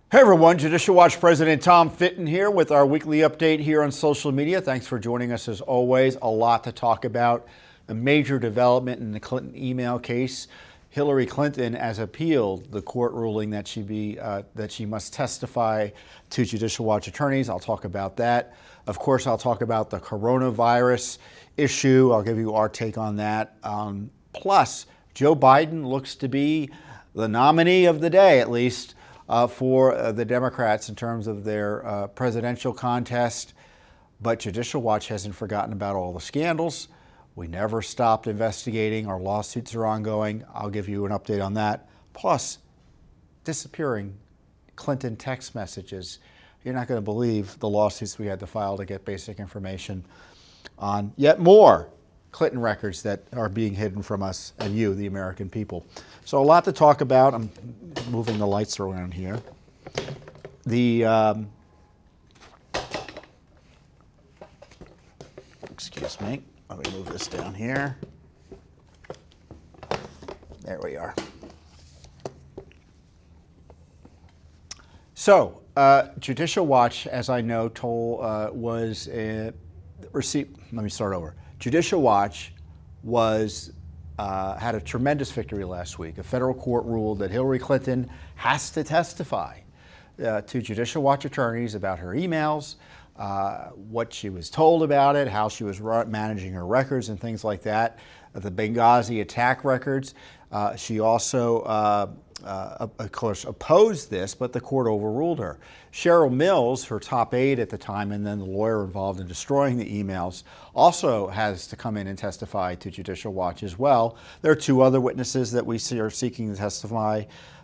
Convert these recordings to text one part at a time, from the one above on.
Hey everyone, Judicial Watch President Tom Fitton here with our weekly update here on social media. Thanks for joining us as always. A lot to talk about. A major development in the Clinton email case. Hillary Clinton has appealed the court ruling that she must testify to Judicial Watch attorneys. I'll talk about that. Of course, I'll talk about the coronavirus issue. I'll give you our take on that. Plus, Joe Biden looks to be the nominee of the day, at least, for the Democrats in terms of their presidential contest. But Judicial Watch hasn't forgotten about all the scandals. We never stopped investigating. Our lawsuits are ongoing. I'll give you an update on that. Plus, disappearing Clinton text messages. You're not going to believe the lawsuits we had to file to get basic information on yet more Clinton records that are being hidden from us and you, the American people. So a lot to talk about. I'm moving the lights around here. Excuse me. Let me move this down here. There we are. So, Judicial Watch, as I know, was received. Let me start over. Judicial Watch had a tremendous victory last week. A federal court ruled that Hillary Clinton has to testify to Judicial Watch attorneys about her emails, what she was told about it, how she was managing her records and things like that, the Benghazi attack records. She also, of course, opposed this, but the court overruled her. Cheryl Mills, her top aide at the time, and then the lawyer involved in destroying the emails, also has to come in and testify to Judicial Watch as well. There are two other witnesses that we are seeking to testify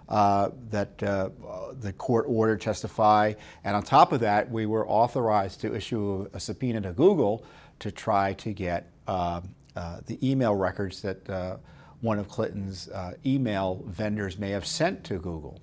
that the court ordered testify. And on top of that, we were authorized to issue a subpoena to Google to try to get the email records that one of Clinton's email vendors may have sent to Google.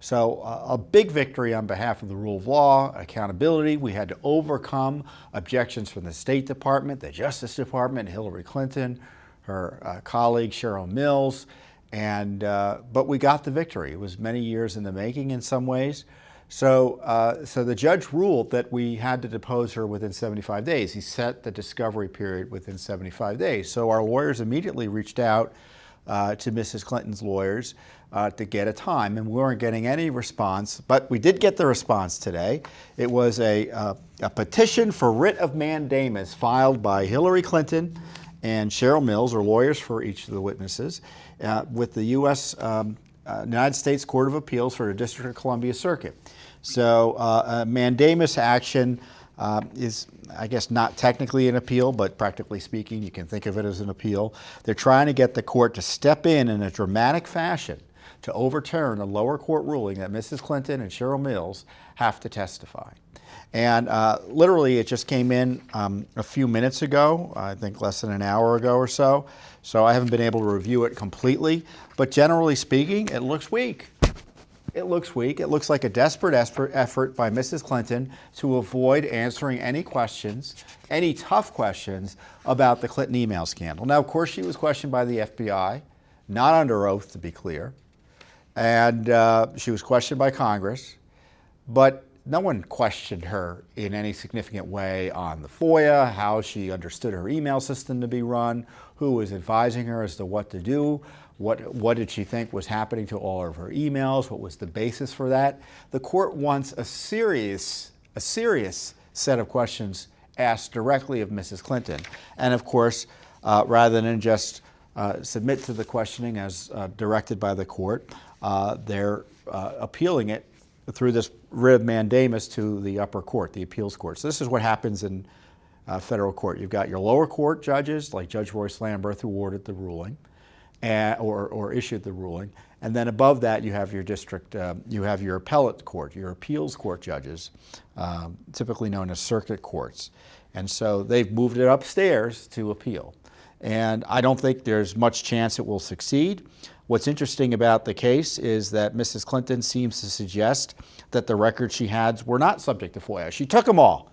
So a big victory on behalf of the rule of law, accountability. We had to overcome objections from the State Department, the Justice Department, Hillary Clinton, her colleague Cheryl Mills, but we got the victory. It was many years in the making in some ways. So the judge ruled that we had to depose her within 75 days. He set the discovery period within 75 days. So our lawyers immediately reached out to Mrs. Clinton's lawyers to get a time, and we weren't getting any response, but we did get the response today. It was a petition for writ of mandamus filed by Hillary Clinton and Cheryl Mills, or lawyers for each of the witnesses, with the United States Court of Appeals for the District of Columbia Circuit. So a mandamus action is, I guess, not technically an appeal, but practically speaking, you can think of it as an appeal. They're trying to get the court to step in a dramatic fashion to overturn a lower court ruling that Mrs. Clinton and Cheryl Mills have to testify. And literally, it just came in a few minutes ago, I think less than an hour ago or so. So I haven't been able to review it completely. But generally speaking, it looks weak. It looks weak. It looks like a desperate effort by Mrs. Clinton to avoid answering any questions, any tough questions about the Clinton email scandal. Now, of course, she was questioned by the FBI, not under oath, to be clear. And she was questioned by Congress. But no one questioned her in any significant way on the FOIA, how she understood her email system to be run, who was advising her as to what to do, what did she think was happening to all of her emails, what was the basis for that. The court wants a serious set of questions asked directly of Mrs. Clinton. And of course, rather than just submit to the questioning as directed by the court, they're appealing it through this writ of mandamus to the upper court, the appeals court. So this is what happens in federal court. You've got your lower court judges, like Judge Royce Lamberth, who ordered the ruling, or issued the ruling. And then above that, you have your district, you have your appellate court, your appeals court judges, typically known as circuit courts. And so they've moved it upstairs to appeal. And I don't think there's much chance it will succeed. What's interesting about the case is that Mrs. Clinton seems to suggest that the records she had were not subject to FOIA. She took them all.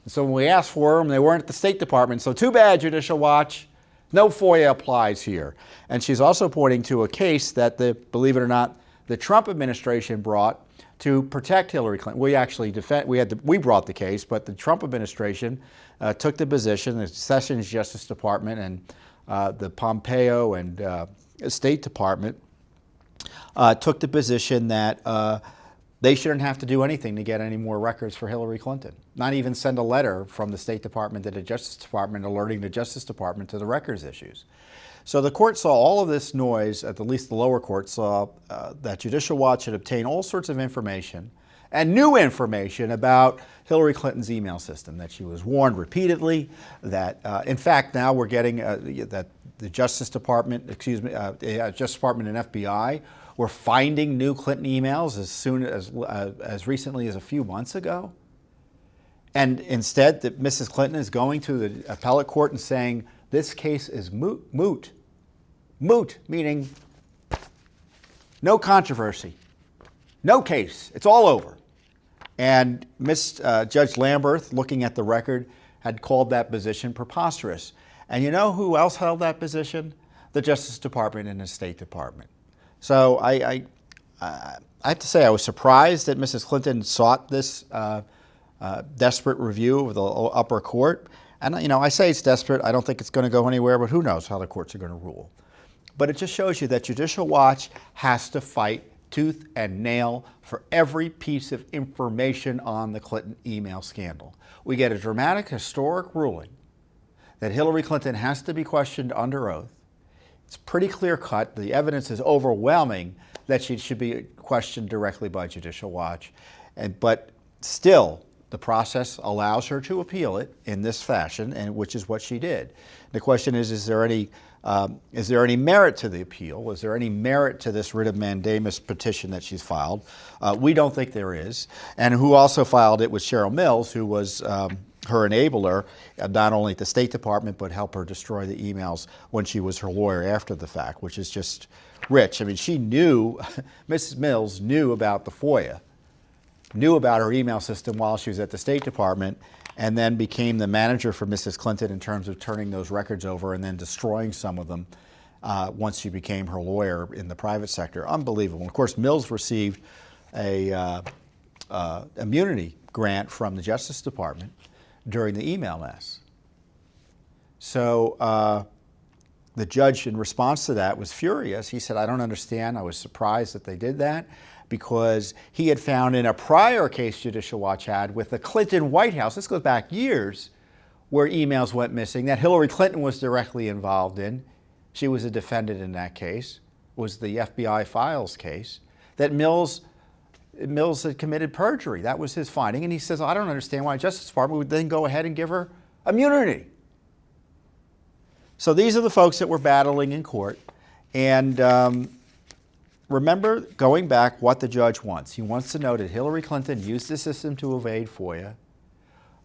And so when we asked for them, they weren't at the State Department. So too bad, Judicial Watch. No FOIA applies here. And she's also pointing to a case that, believe it or not, the Trump administration brought to protect Hillary Clinton. We actually we brought the case, but the Trump administration took the position, the Sessions Justice Department and the Pompeo and State Department took the position that they shouldn't have to do anything to get any more records for Hillary Clinton. Not even send a letter from the State Department to the Justice Department alerting the Justice Department to the records issues. So the court saw all of this noise, at least the lower court saw that Judicial Watch had obtained all sorts of information and new information about Hillary Clinton's email system, that she was warned repeatedly, that in fact now we're getting that the Justice Department, Justice Department and FBI were finding new Clinton emails as recently as a few months ago. And instead, that Mrs. Clinton is going to the appellate court and saying, this case is moot. Moot, meaning no controversy, no case, it's all over. And Judge Lamberth, looking at the record, had called that position preposterous. And you know who else held that position? The Justice Department and the State Department. So I have to say I was surprised that Mrs. Clinton sought this desperate review of the upper court. And I say it's desperate. I don't think it's going to go anywhere, but who knows how the courts are going to rule. But it just shows you that Judicial Watch has to fight tooth and nail for every piece of information on the Clinton email scandal. We get a dramatic, historic ruling that Hillary Clinton has to be questioned under oath. It's pretty clear-cut. The evidence is overwhelming that she should be questioned directly by Judicial Watch. But still, the process allows her to appeal it in this fashion, and which is what she did. The question is there any merit to the appeal? Is there any merit to this writ of mandamus petition that she's filed? We don't think there is. And who also filed it was Cheryl Mills, who was her enabler, not only at the State Department, but help her destroy the emails when she was her lawyer after the fact, which is just rich. I mean, she knew, Mrs. Mills knew about the FOIA, knew about her email system while she was at the State Department, and then became the manager for Mrs. Clinton in terms of turning those records over and then destroying some of them once she became her lawyer in the private sector. Unbelievable. And of course, Mills received a immunity grant from the Justice Department during the email mess. So the judge, in response to that, was furious. He said, I don't understand. I was surprised that they did that, because he had found in a prior case Judicial Watch had with the Clinton White House, this goes back years, where emails went missing, that Hillary Clinton was directly involved in. She was a defendant in that case. It was the FBI files case, that Mills had committed perjury. That was his finding. And he says, I don't understand why the Justice Department would then go ahead and give her immunity. So these are the folks that we're battling in court. And remember, going back, what the judge wants. He wants to know that Hillary Clinton used the system to evade FOIA.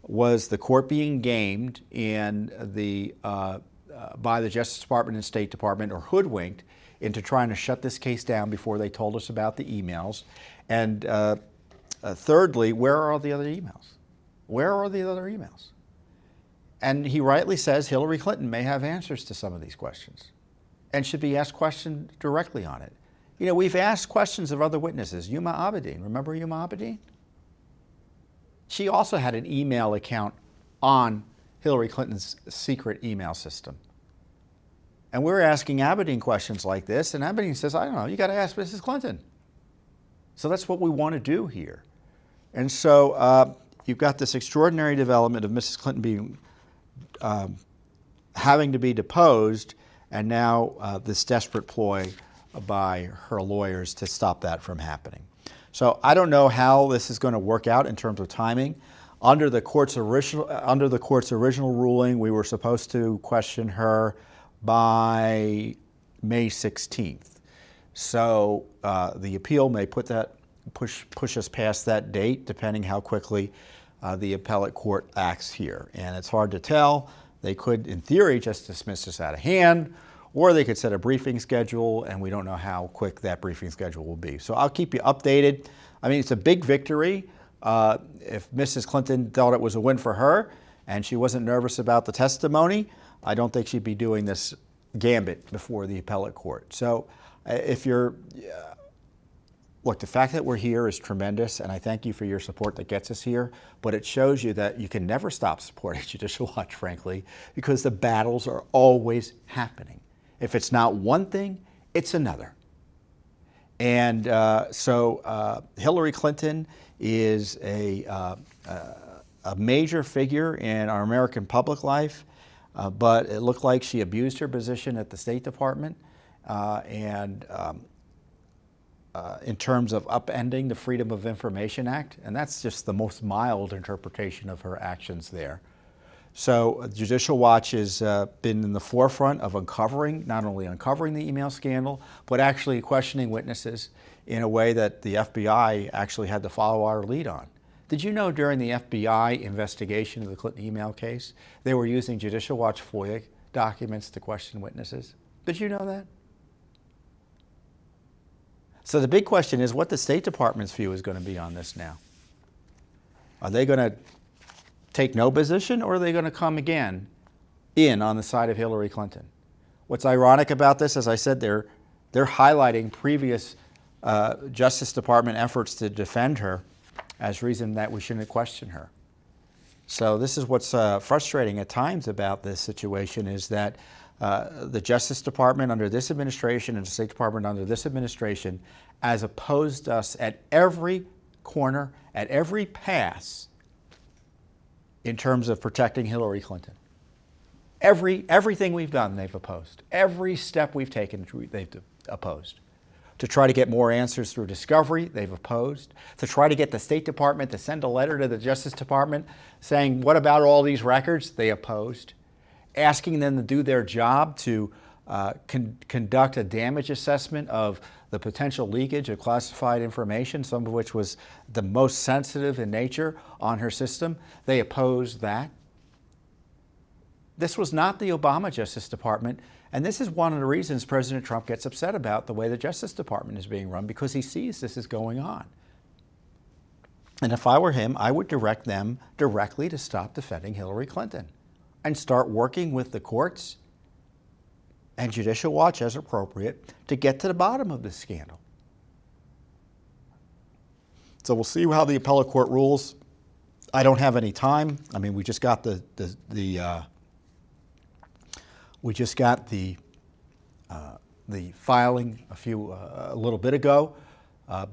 Was the court being gamed by the Justice Department and State Department, or hoodwinked into trying to shut this case down before they told us about the emails? And thirdly, where are all the other emails? Where are the other emails? And he rightly says Hillary Clinton may have answers to some of these questions and should be asked questions directly on it. You know, we've asked questions of other witnesses. Yuma Abedin, remember Yuma Abedin? She also had an email account on Hillary Clinton's secret email system. And we're asking Abedin questions like this, and Abedin says, I don't know, you got to ask Mrs. Clinton. So that's what we want to do here. And so you've got this extraordinary development of Mrs. Clinton being having to be deposed, and now this desperate ploy by her lawyers to stop that from happening. So I don't know how this is going to work out in terms of timing. Under the court's original ruling, we were supposed to question her by May 16th. So the appeal may push us past that date, depending how quickly the appellate court acts here. And it's hard to tell. They could, in theory, just dismiss us out of hand, or they could set a briefing schedule, and we don't know how quick that briefing schedule will be. So I'll keep you updated. I mean, it's a big victory. If Mrs. Clinton thought it was a win for her and she wasn't nervous about the testimony, I don't think she'd be doing this gambit before the appellate court. So if you're look, the fact that we're here is tremendous, and I thank you for your support that gets us here, but it shows you that you can never stop supporting Judicial Watch, frankly, because the battles are always happening. If it's not one thing, it's another. And so Hillary Clinton is a major figure in our American public life, but it looked like she abused her position at the State Department in terms of upending the Freedom of Information Act, and that's just the most mild interpretation of her actions there. So Judicial Watch has been in the forefront of not only uncovering the email scandal, but actually questioning witnesses in a way that the FBI actually had to follow our lead on. Did you know during the FBI investigation of the Clinton email case, they were using Judicial Watch FOIA documents to question witnesses? Did you know that? So the big question is what the State Department's view is going to be on this now. Are they going to take no position, or are they going to come again in on the side of Hillary Clinton? What's ironic about this, as I said, they're highlighting previous Justice Department efforts to defend her as reason that we shouldn't question her. So this is what's frustrating at times about this situation, is that the Justice Department under this administration and the State Department under this administration has opposed us at every corner, at every pass, in terms of protecting Hillary Clinton. Everything we've done, they've opposed. Every step we've taken, they've opposed. To try to get more answers through discovery, they've opposed. To try to get the State Department to send a letter to the Justice Department saying, what about all these records? They opposed. Asking them to do their job to conduct a damage assessment of the potential leakage of classified information, some of which was the most sensitive in nature on her system. They opposed that. This was not the Obama Justice Department, and this is one of the reasons President Trump gets upset about the way the Justice Department is being run, because he sees this is going on. And if I were him, I would direct them directly to stop defending Hillary Clinton and start working with the courts and Judicial Watch as appropriate to get to the bottom of this scandal. So we'll see how the appellate court rules. I don't have any time. I mean, we just got the filing a little bit ago,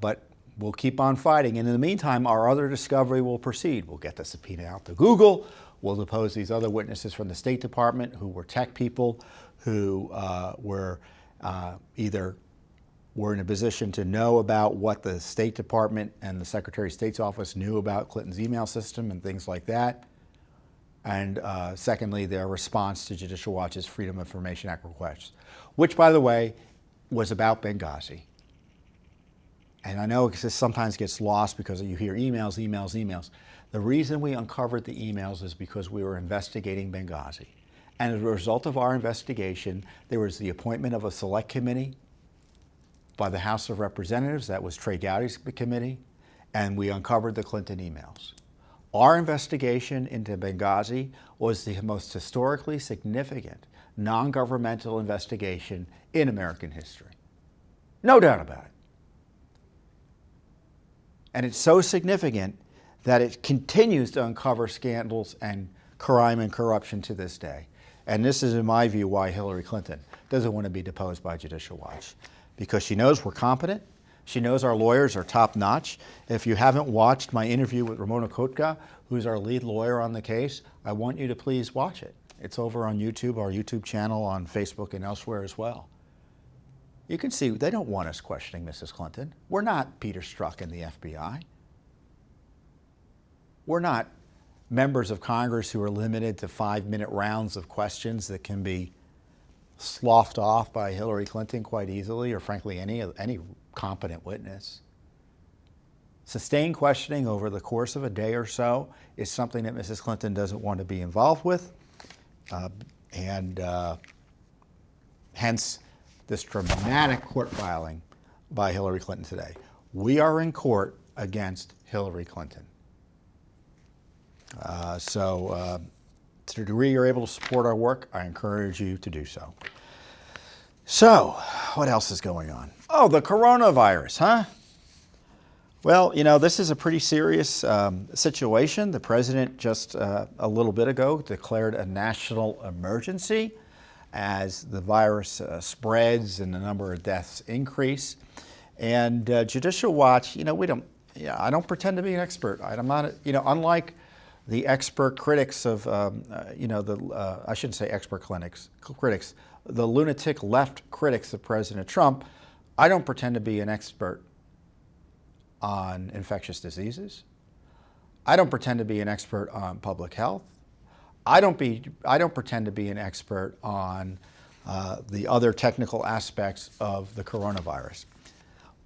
but we'll keep on fighting. And in the meantime, our other discovery will proceed. We'll get the subpoena out to Google. We'll depose these other witnesses from the State Department who were tech people, who either were in a position to know about what the State Department and the Secretary of State's office knew about Clinton's email system and things like that. And secondly, their response to Judicial Watch's Freedom of Information Act requests, which, by the way, was about Benghazi. And I know this sometimes gets lost because you hear emails. The reason we uncovered the emails is because we were investigating Benghazi. And as a result of our investigation, there was the appointment of a select committee by the House of Representatives. That was Trey Gowdy's committee. And we uncovered the Clinton emails. Our investigation into Benghazi was the most historically significant non-governmental investigation in American history. No doubt about it. And it's so significant that it continues to uncover scandals and crime and corruption to this day. And this is, in my view, why Hillary Clinton doesn't want to be deposed by Judicial Watch. Because she knows we're competent. She knows our lawyers are top-notch. If you haven't watched my interview with Ramona Kotka, who's our lead lawyer on the case, I want you to please watch it. It's over on YouTube, our YouTube channel, on Facebook and elsewhere as well. You can see they don't want us questioning Mrs. Clinton. We're not Peter Strzok in the FBI. We're not members of Congress who are limited to 5-minute rounds of questions that can be sloughed off by Hillary Clinton quite easily, or frankly any competent witness. Sustained questioning over the course of a day or so is something that Mrs. Clinton doesn't want to be involved with, and hence this dramatic court filing by Hillary Clinton today. We are in court against Hillary Clinton. So to the degree you're able to support our work, I encourage you to do so. So, what else is going on? Oh, the coronavirus, huh? Well, this is a pretty serious situation. The president just a little bit ago declared a national emergency as the virus spreads and the number of deaths increase. And Judicial Watch, I don't pretend to be an expert. I'm not, unlike the expert critics of, I shouldn't say expert critics, the lunatic left critics of President Trump. I don't pretend to be an expert on infectious diseases. I don't pretend to be an expert on public health. I don't pretend to be an expert on the other technical aspects of the coronavirus.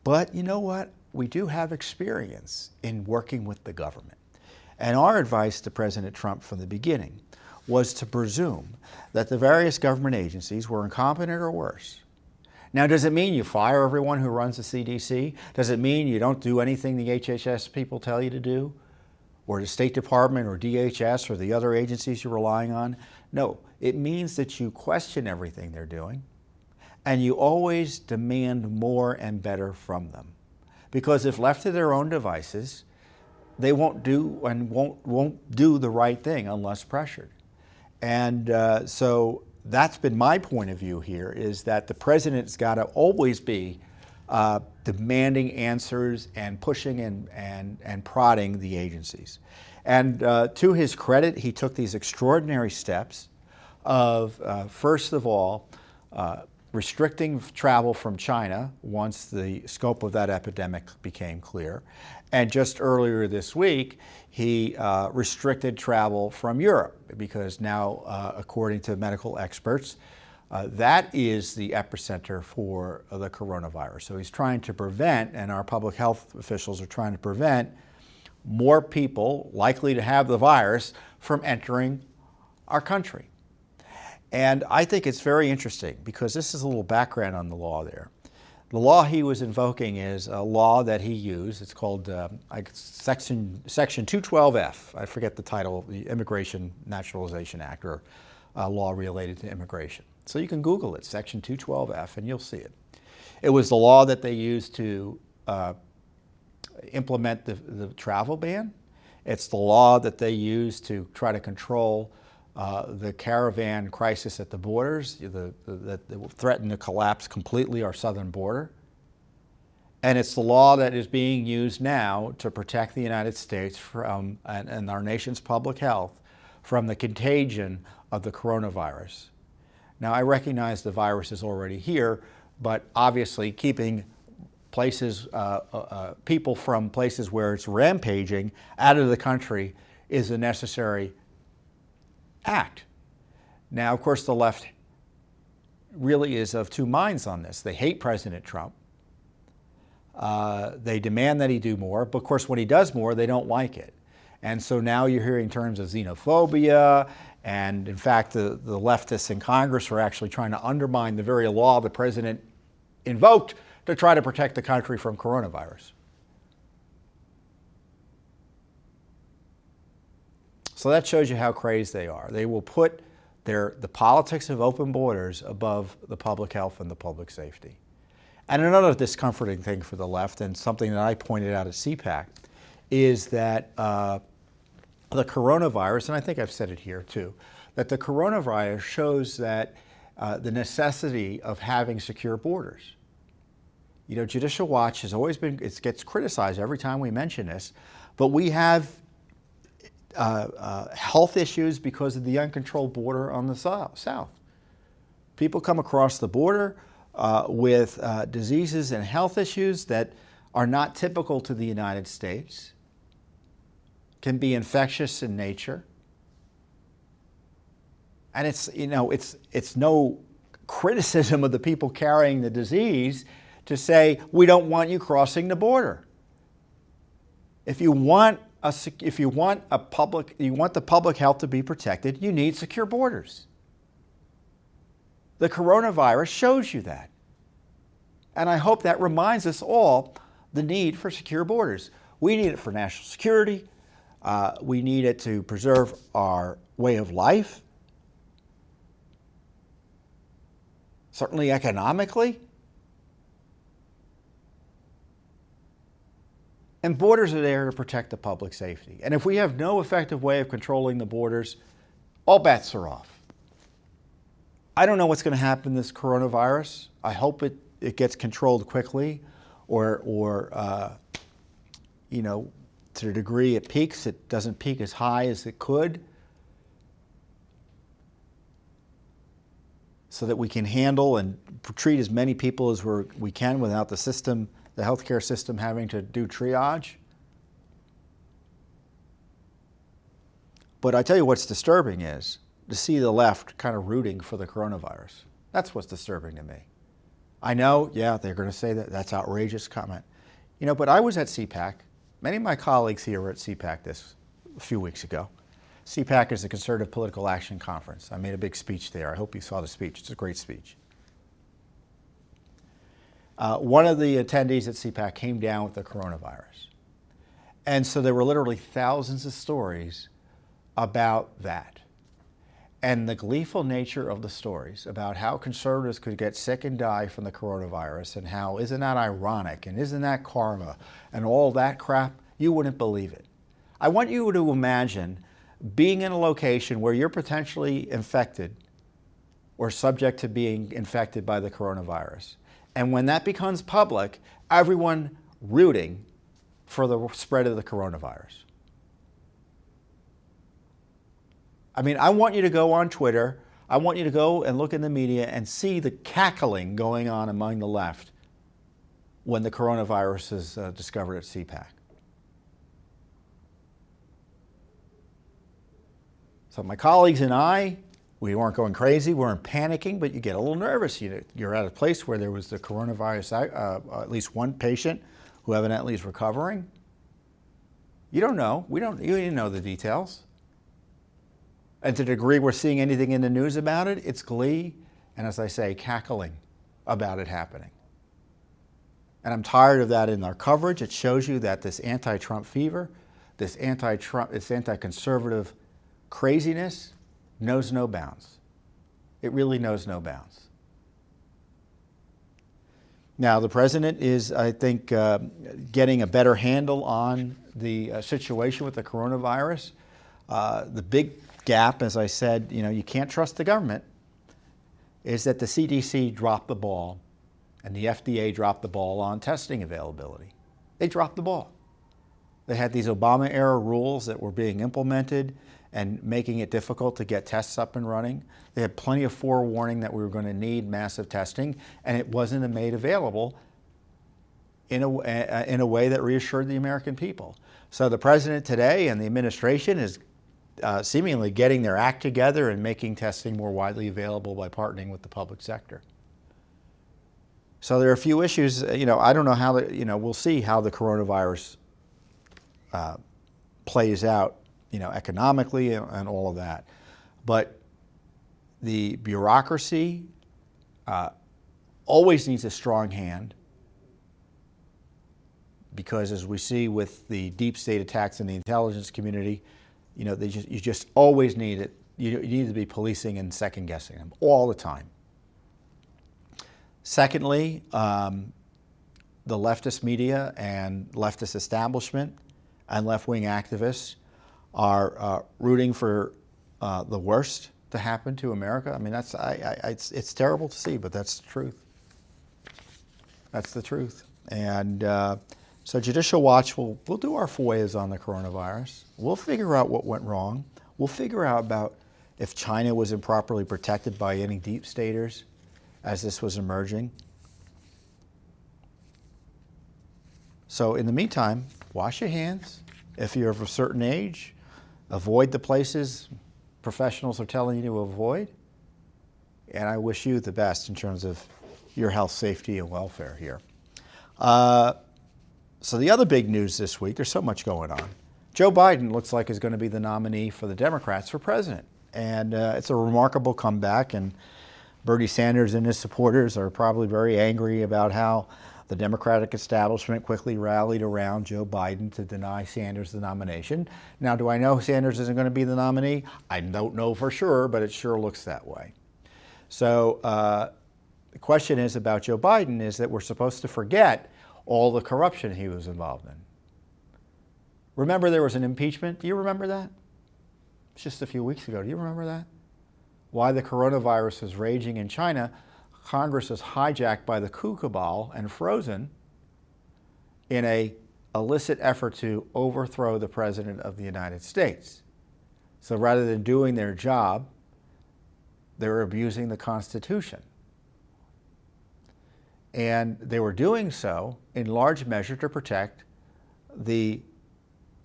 But you know what? We do have experience in working with the government. And our advice to President Trump from the beginning was to presume that the various government agencies were incompetent or worse. Now, does it mean you fire everyone who runs the CDC? Does it mean you don't do anything the HHS people tell you to do? Or the State Department or DHS or the other agencies you're relying on? No, it means that you question everything they're doing and you always demand more and better from them. Because if left to their own devices, they won't do the right thing unless pressured. And so that's been my point of view here, is that the president's got to always be demanding answers and pushing and prodding the agencies. And to his credit, he took these extraordinary steps of, first of all, restricting travel from China once the scope of that epidemic became clear. And just earlier this week, he restricted travel from Europe because now, according to medical experts, that is the epicenter for the coronavirus. So he's trying to prevent, and our public health officials are trying to prevent, more people likely to have the virus from entering our country. And I think it's very interesting because this is a little background on the law there. The law he was invoking is a law that he used. It's called Section 212F. I forget the title, the Immigration Naturalization Act, or law related to immigration. So you can Google it, Section 212F, and you'll see it. It was the law that they used to implement the travel ban. It's the law that they used to try to control the caravan crisis at the borders that threatened to collapse completely our southern border. And it's the law that is being used now to protect the United States from, and our nation's public health from the contagion of the coronavirus. Now, I recognize the virus is already here, but obviously keeping places, people from places where it's rampaging out of the country is a necessary act. Now, of course, the left really is of two minds on this. They hate President Trump. They demand that he do more, but of course, when he does more, they don't like it. And so now you're hearing terms of xenophobia, and in fact, the leftists in Congress are actually trying to undermine the very law the president invoked to try to protect the country from coronavirus. So that shows you how crazed they are. They will put the politics of open borders above the public health and the public safety. And another discomforting thing for the left, and something that I pointed out at CPAC, is that the coronavirus, and I think I've said it here too, that the coronavirus shows that the necessity of having secure borders. You know, Judicial Watch has always been, it gets criticized every time we mention this, but we have health issues because of the uncontrolled border on the south. People come across the border with diseases and health issues that are not typical to the United States, can be infectious in nature. And it's no criticism of the people carrying the disease to say, we don't want you crossing the border. If you want the public health to be protected, you need secure borders. The coronavirus shows you that. And I hope that reminds us all the need for secure borders. We need it for national security. We need it to preserve our way of life. Certainly economically. And borders are there to protect the public safety. And if we have no effective way of controlling the borders, all bets are off. I don't know what's going to happen in this coronavirus. I hope it gets controlled quickly, or to the degree it peaks, it doesn't peak as high as it could, so that we can handle and treat as many people as we can without the healthcare system having to do triage. But I tell you what's disturbing is to see the left kind of rooting for the coronavirus. That's what's disturbing to me. I know, yeah, they're going to say that's outrageous comment. But I was at CPAC. Many of my colleagues here were at CPAC a few weeks ago. CPAC is the Conservative Political Action Conference. I made a big speech there. I hope you saw the speech. It's a great speech. One of the attendees at CPAC came down with the coronavirus. And so there were literally thousands of stories about that. And the gleeful nature of the stories about how conservatives could get sick and die from the coronavirus, and how isn't that ironic, and isn't that karma, and all that crap, you wouldn't believe it. I want you to imagine being in a location where you're potentially infected or subject to being infected by the coronavirus. And when that becomes public, everyone rooting for the spread of the coronavirus. I mean, I want you to go on Twitter. I want you to go and look in the media and see the cackling going on among the left when the coronavirus is discovered at CPAC. So my colleagues and I, we weren't going crazy, we weren't panicking, but you get a little nervous. You're at a place where there was the coronavirus, at least one patient who evidently is recovering. You don't know. You didn't know the details. And to the degree we're seeing anything in the news about it, it's glee and, as I say, cackling about it happening. And I'm tired of that in our coverage. It shows you that this anti-Trump fever, this anti-conservative craziness knows no bounds. It really knows no bounds. Now, the president is, I think, getting a better handle on the situation with the coronavirus. The big gap, as I said, you can't trust the government, is that the CDC dropped the ball and the FDA dropped the ball on testing availability. They dropped the ball. They had these Obama-era rules that were being implemented and making it difficult to get tests up and running. They had plenty of forewarning that we were going to need massive testing, and it wasn't made available in a way that reassured the American people. So the president today and the administration is seemingly getting their act together and making testing more widely available by partnering with the public sector. So there are a few issues, I don't know how, we'll see how the coronavirus plays out, economically and all of that. But the bureaucracy always needs a strong hand, because as we see with the deep state attacks in the intelligence community, you just always need it. You need to be policing and second guessing them all the time. Secondly, the leftist media and leftist establishment and left-wing activists are rooting for the worst to happen to America. I mean, it's terrible to see, but that's the truth. That's the truth. And so Judicial Watch, we'll do our FOIAs on the coronavirus. We'll figure out what went wrong. We'll figure out about if China was improperly protected by any deep staters as this was emerging. So in the meantime, wash your hands. If you're of a certain age, avoid the places professionals are telling you to avoid. And I wish you the best in terms of your health, safety, and welfare here. So the other big news this week, there's so much going on. Joe Biden looks like is going to be the nominee for the Democrats for president. And it's a remarkable comeback. And Bernie Sanders and his supporters are probably very angry about how the Democratic establishment quickly rallied around Joe Biden to deny Sanders the nomination. Now, do I know Sanders isn't going to be the nominee? I don't know for sure, but it sure looks that way. So the question is about Joe Biden is that we're supposed to forget all the corruption he was involved in. Remember there was an impeachment? Do you remember that? It's just a few weeks ago. Do you remember that? Why the coronavirus is raging in China, Congress is hijacked by the coup cabal and frozen in an illicit effort to overthrow the President of the United States. So rather than doing their job, they're abusing the Constitution. And they were doing so in large measure to protect the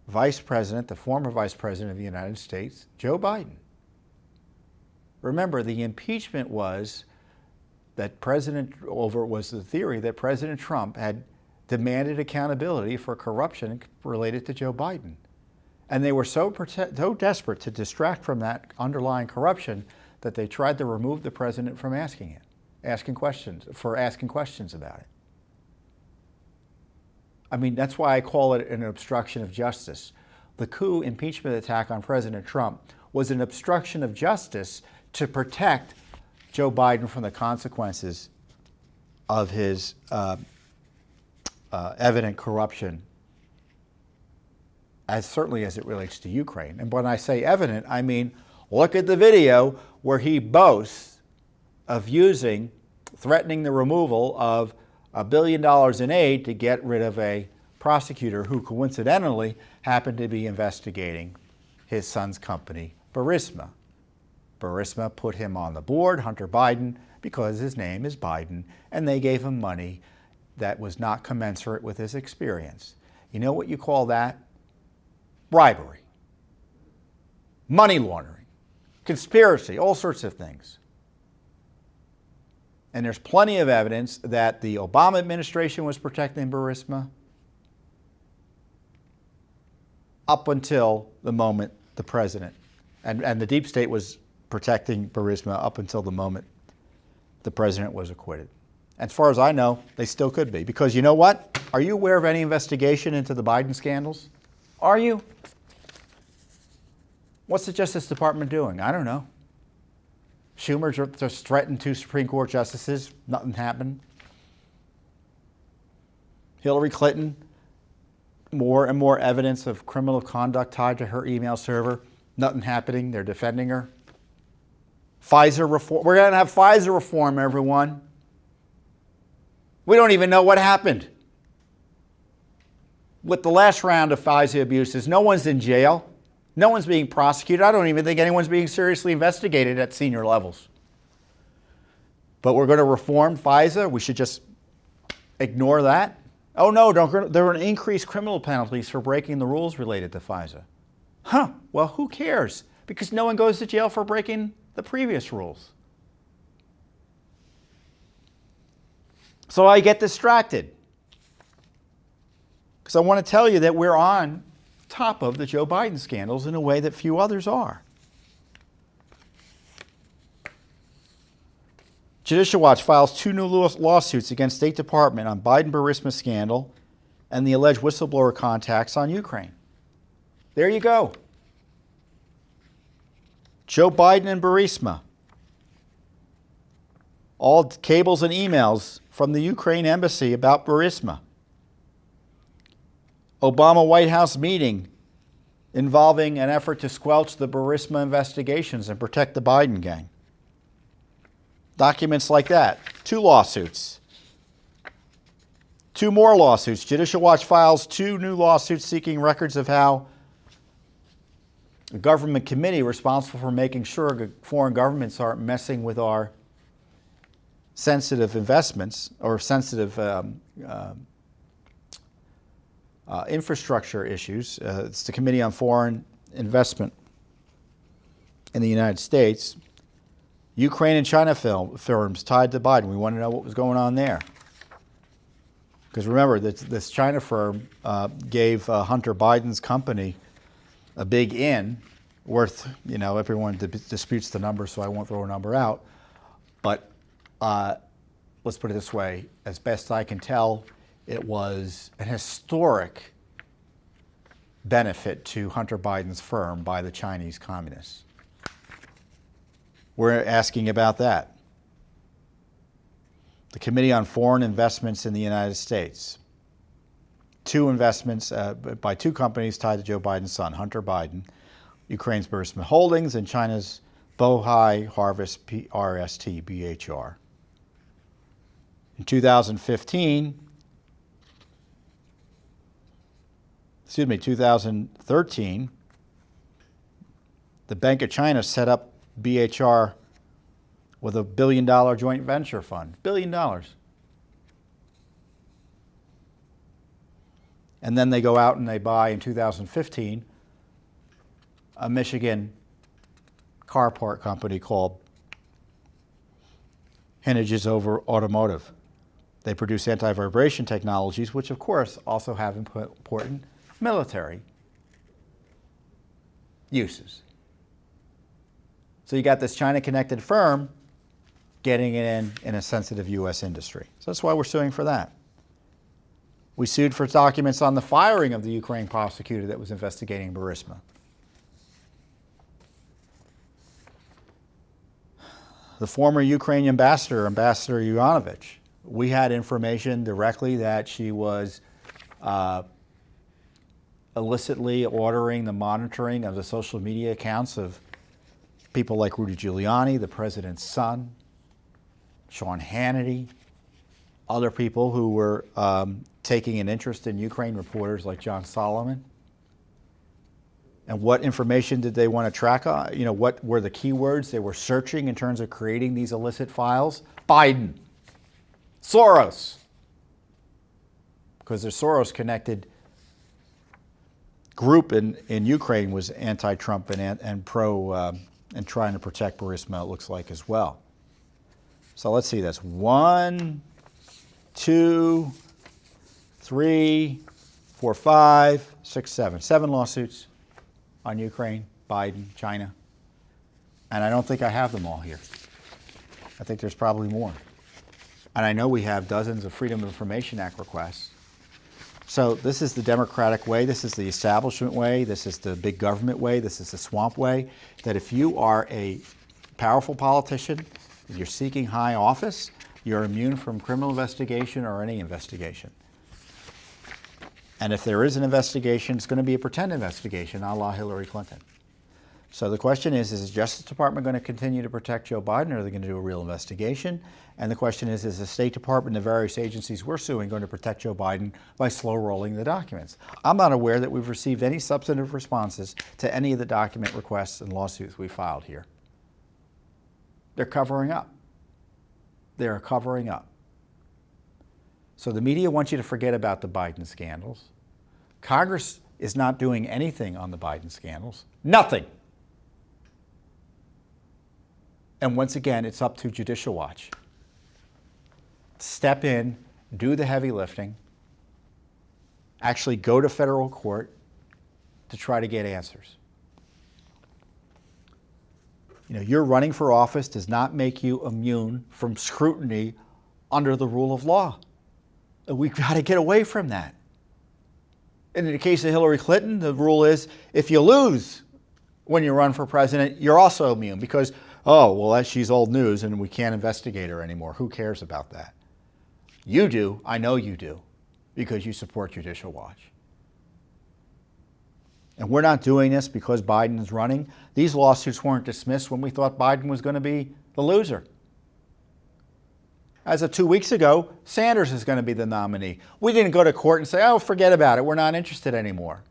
Vice President, the former Vice President of the United States, Joe Biden. Remember, the impeachment was that the theory that President Trump had demanded accountability for corruption related to Joe Biden. And they were so desperate to distract from that underlying corruption that they tried to remove the president from asking questions about it. I mean, that's why I call it an obstruction of justice. The coup impeachment attack on President Trump was an obstruction of justice to protect Joe Biden from the consequences of his evident corruption, certainly as it relates to Ukraine. And when I say evident, I mean, look at the video where he boasts of threatening the removal of $1 billion in aid to get rid of a prosecutor who coincidentally happened to be investigating his son's company, Burisma. Burisma put him on the board, Hunter Biden, because his name is Biden, and they gave him money that was not commensurate with his experience. You know what you call that? Bribery, money laundering, conspiracy, all sorts of things. And there's plenty of evidence that the Obama administration was protecting Burisma up until the moment the president, and the deep state was protecting Burisma up until the moment the president was acquitted. As far as I know, they still could be. Because you know what? Are you aware of any investigation into the Biden scandals? Are you? What's the Justice Department doing? I don't know. Schumer just threatened 2 Supreme Court justices. Nothing happened. Hillary Clinton, more and more evidence of criminal conduct tied to her email server. Nothing happening. They're defending her. Pfizer reform. We're going to have Pfizer reform, everyone. We don't even know what happened. With the last round of Pfizer abuses, no one's in jail. No one's being prosecuted. I don't even think anyone's being seriously investigated at senior levels. But we're going to reform Pfizer. We should just ignore that. Oh no, there are increased criminal penalties for breaking the rules related to Pfizer. Huh, well, who cares? Because no one goes to jail for breaking the previous rules. So I get distracted. Because I want to tell you that we're on top of the Joe Biden scandals in a way that few others are. Judicial Watch files 2 new lawsuits against State Department on Biden-Burisma scandal and the alleged whistleblower contacts on Ukraine. There you go. Joe Biden and Burisma. All cables and emails from the Ukraine embassy about Burisma. Obama White House meeting involving an effort to squelch the Burisma investigations and protect the Biden gang. Documents like that. 2 lawsuits. 2 more lawsuits. Judicial Watch files 2 new lawsuits seeking records of how a government committee responsible for making sure foreign governments aren't messing with our sensitive investments or sensitive infrastructure issues. It's the Committee on Foreign Investment in the United States. Ukraine and China firms tied to Biden. We want to know what was going on there. Because remember, this China firm gave Hunter Biden's company a big in worth, everyone disputes the number, so I won't throw a number out. But let's put it this way, as best I can tell, it was an historic benefit to Hunter Biden's firm by the Chinese communists. We're asking about that. The Committee on Foreign Investments in the United States. two investments by two companies tied to Joe Biden's son, Hunter Biden, Ukraine's Burisma Holdings, and China's Bohai Harvest RST BHR. In 2013, the Bank of China set up BHR with $1 billion joint venture fund. $1 billion. And then they go out and they buy, in 2015, a Michigan car part company called Henniges Over Automotive. They produce anti-vibration technologies, which of course also have important military uses. So you got this China-connected firm getting it in a sensitive U.S. industry. So that's why we're suing for that. We sued for documents on the firing of the Ukraine prosecutor that was investigating Burisma. The former Ukrainian ambassador, Ambassador Yovanovitch, we had information directly that she was illicitly ordering the monitoring of the social media accounts of people like Rudy Giuliani, the president's son, Sean Hannity, other people who were taking an interest in Ukraine, reporters like John Solomon. And what information did they want to track on? You know, what were the keywords they were searching in terms of creating these illicit files? Biden, Soros, because the Soros-connected group in Ukraine was anti-Trump and pro and trying to protect Burisma, it looks like, as well. So let's see, that's 1, 2, 3, 4, 5, 6, 7. 7 lawsuits on Ukraine, Biden, China. And I don't think I have them all here. I think there's probably more. And I know we have dozens of Freedom of Information Act requests. So this is the Democratic way, this is the establishment way, this is the big government way, this is the swamp way, that if you are a powerful politician, if you're seeking high office, you're immune from criminal investigation or any investigation. And if there is an investigation, it's going to be a pretend investigation, a la Hillary Clinton. So the question is the Justice Department going to continue to protect Joe Biden, or are they going to do a real investigation? And the question is the State Department and the various agencies we're suing going to protect Joe Biden by slow rolling the documents? I'm not aware that we've received any substantive responses to any of the document requests and lawsuits we filed here. They're covering up. They're covering up. So the media wants you to forget about the Biden scandals. Congress is not doing anything on the Biden scandals. Nothing. And once again, it's up to Judicial Watch. Step in, do the heavy lifting, actually go to federal court to try to get answers. You know, your running for office does not make you immune from scrutiny under the rule of law. We've got to get away from that. And in the case of Hillary Clinton, the rule is if you lose when you run for president, you're also immune because, oh, well, she's old news and we can't investigate her anymore. Who cares about that? You do. I know you do, because you support Judicial Watch. And we're not doing this because Biden is running. These lawsuits weren't dismissed when we thought Biden was going to be the loser. As of 2 weeks ago, Sanders is going to be the nominee. We didn't go to court and say, oh, forget about it. We're not interested anymore.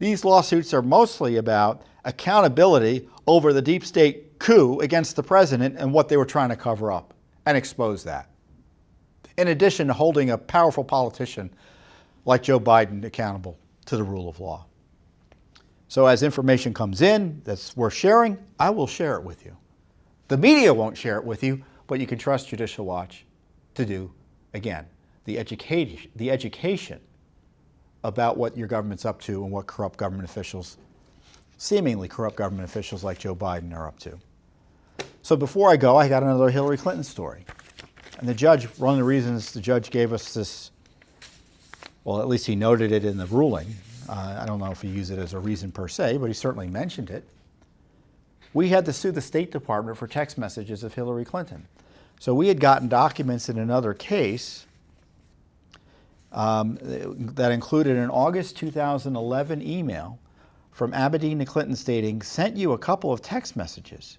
These lawsuits are mostly about accountability over the deep state coup against the president and what they were trying to cover up and expose that. In addition to holding a powerful politician like Joe Biden accountable to the rule of law. So as information comes in that's worth sharing, I will share it with you. The media won't share it with you, but you can trust Judicial Watch to do, again, the education about what your government's up to and what corrupt government officials, seemingly corrupt government officials like Joe Biden are up to. So before I go, I got another Hillary Clinton story. And the judge, one of the reasons the judge gave us this, well, at least he noted it in the ruling. I don't know if he used it as a reason per se, but he certainly mentioned it. We had to sue the State Department for text messages of Hillary Clinton. So we had gotten documents in another case that included an August 2011 email from Aberdeen to Clinton stating, "Sent you a couple of text messages."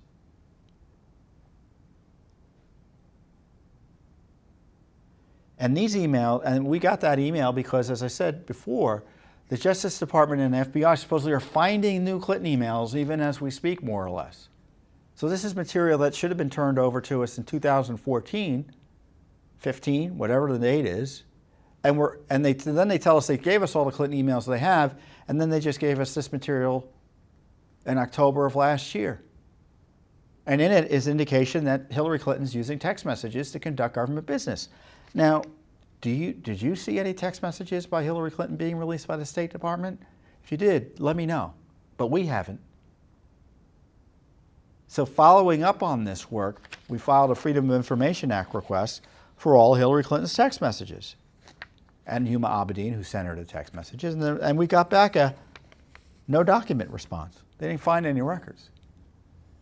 And these emails, and we got that email because, as I said before, the Justice Department and the FBI supposedly are finding new Clinton emails even as we speak, more or less. So this is material that should have been turned over to us in 2014, 15, whatever the date is. And then they tell us they gave us all the Clinton emails they have, and then they just gave us this material in October of last year. And in it is indication that Hillary Clinton's using text messages to conduct government business. Now, did you see any text messages by Hillary Clinton being released by the State Department? If you did, let me know. But we haven't. So following up on this work, we filed a Freedom of Information Act request for all Hillary Clinton's text messages. And Huma Abedin, who sent her the text messages, and we got back a no document response. They didn't find any records.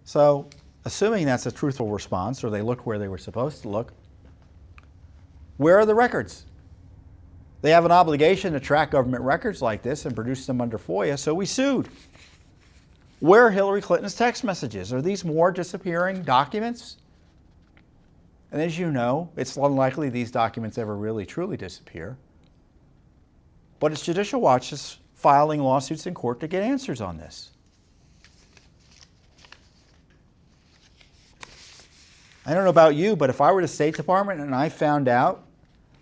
So, assuming that's a truthful response, or they looked where they were supposed to look, where are the records? They have an obligation to track government records like this and produce them under FOIA, so we sued. Where are Hillary Clinton's text messages? Are these more disappearing documents? And as you know, it's unlikely these documents ever really truly disappear. But it's Judicial Watch is filing lawsuits in court to get answers on this. I don't know about you, but if I were the State Department and I found out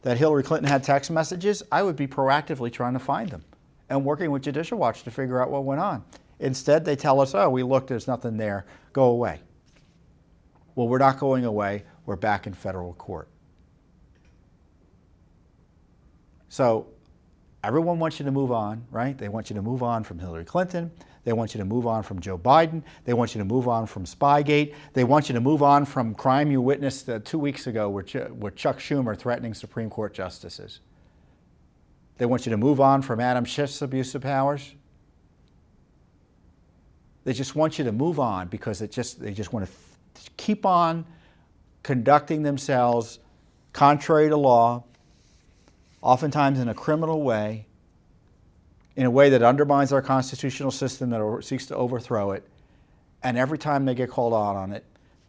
that Hillary Clinton had text messages, I would be proactively trying to find them and working with Judicial Watch to figure out what went on. Instead, they tell us, oh, we looked, there's nothing there, go away. Well, we're not going away, we're back in federal court. So, everyone wants you to move on, right? They want you to move on from Hillary Clinton. They want you to move on from Joe Biden. They want you to move on from Spygate. They want you to move on from crime you witnessed 2 weeks ago with Chuck Schumer threatening Supreme Court justices. They want you to move on from Adam Schiff's abuse of powers. They just want you to move on because they just want to keep on conducting themselves contrary to law, oftentimes in a criminal way, in a way that undermines our constitutional system, that seeks to overthrow it. And every time they get called out on it,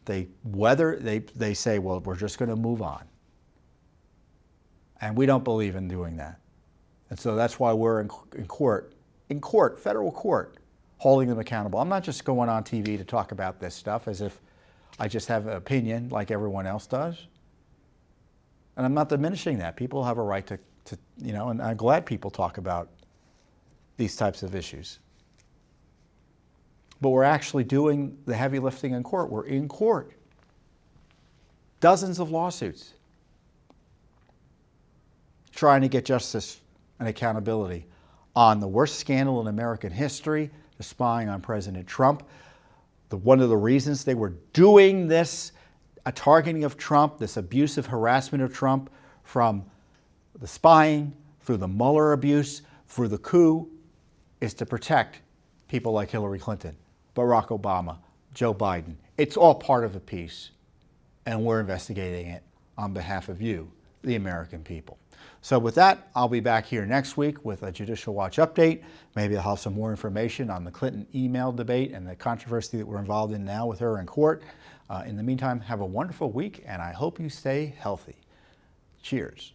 they say, well, we're just going to move on. And we don't believe in doing that. And so that's why we're in court, federal court, holding them accountable. I'm not just going on TV to talk about this stuff as if I just have an opinion like everyone else does. And I'm not diminishing that. People have a right to and I'm glad people talk about these types of issues. But we're actually doing the heavy lifting in court. We're in court. Dozens of lawsuits trying to get justice and accountability on the worst scandal in American history, the spying on President Trump. One of the reasons they were doing this, a targeting of Trump, this abusive harassment of Trump, from the spying, through the Mueller abuse, through the coup, is to protect people like Hillary Clinton, Barack Obama, Joe Biden. It's all part of a piece, and we're investigating it on behalf of you, the American people. So with that, I'll be back here next week with a Judicial Watch update. Maybe I'll have some more information on the Clinton email debate and the controversy that we're involved in now with her in court. In the meantime, have a wonderful week, and I hope you stay healthy. Cheers.